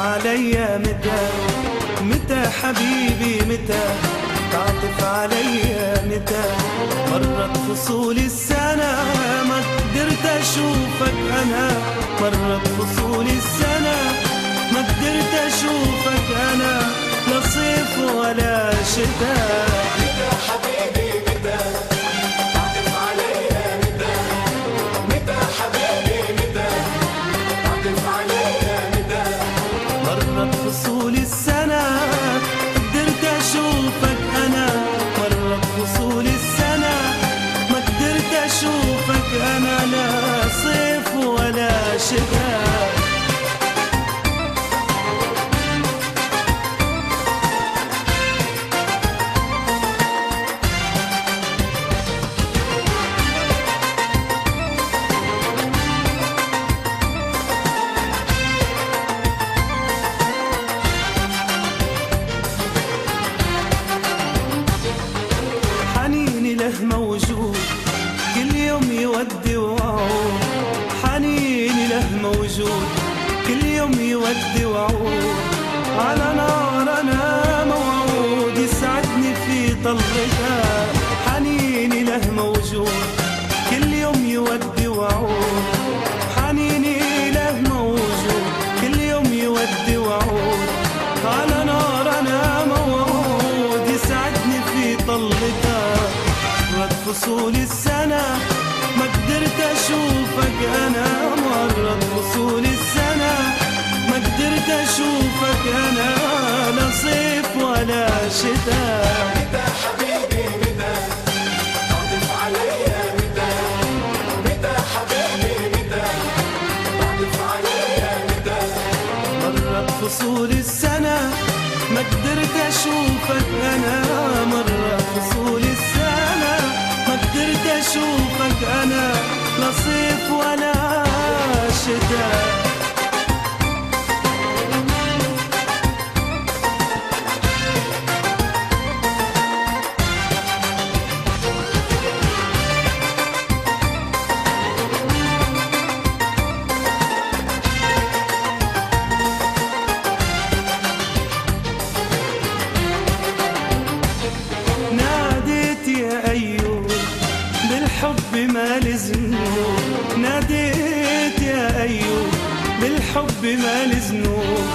عليا متى متى حبيبي متى تعطف عليا متى مرت فصول السنة ما قدرت أشوفك أنا مرت فصول السنة ما قدرت أشوفك أنا لا صيف ولا شتاء متى حبيبي متى تعطف عليا متى متى حبيبي متى تعطف عليا متى مرت فصول السنة قدرت أشوفك أنا مرت فصول السنة ما قدرت أشوفك أنا لا صيف ولا شتاء حنيني له موجود كل يوم يودي وعود حنيني له موجود كل يوم يودي وعود على نار أنا موعود يسعدني في طلتها حنيني له موجود كل يوم يودي وعود حنيني له موجود كل يوم يودي وعود على نار أنا موعود يسعدني في طلتها مرت فصول السنة ما قدرت أشوفك أنا مرت فصول السنة ما قدرت أشوفك أنا لا صيف ولا شتاء متى حبيبي متى تعطف عليا متى متى حبيبي متى تعطف عليا متى مرت فصول السنة ما قدرت أشوفك أنا مرت فصول السنة ما قدرت أشوفك أنا لا صيف ولا شتاء ناديت يا أيوب بالحب ما لزنوب ناديت يا أيوب بالحب ما لزنوب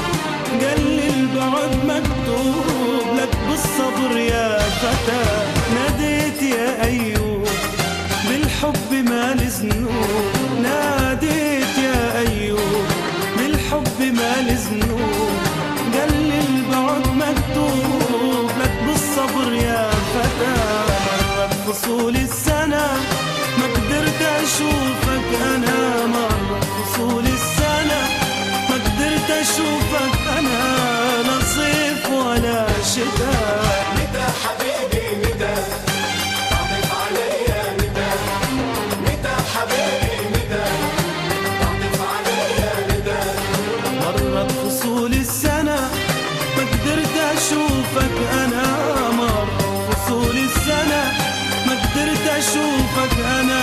قال لي البعد مكتوب لك بالصبر يا فتى ناديت يا أيوب بالحب ما لزنوب ناديت يا أيوب بالحب ما لزنوب قال لي البعد مكتوب لك بالصبر يا فتى مرت فصول السنة ما قدرت أشوفك أنا مرت فصول السنة ما قدرت أشوفك أنا لا صيف ولا شتاء متى حبيبي متى تعطف عليا متى متى حبيبي متى تعطف عليا متى مرت فصول السنة ما قدرت أشوفك أنا مرت فصول السنة ما قدرت أشوفك أنا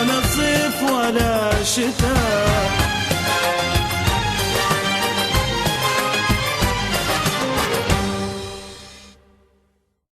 لا صيف ولا شتاء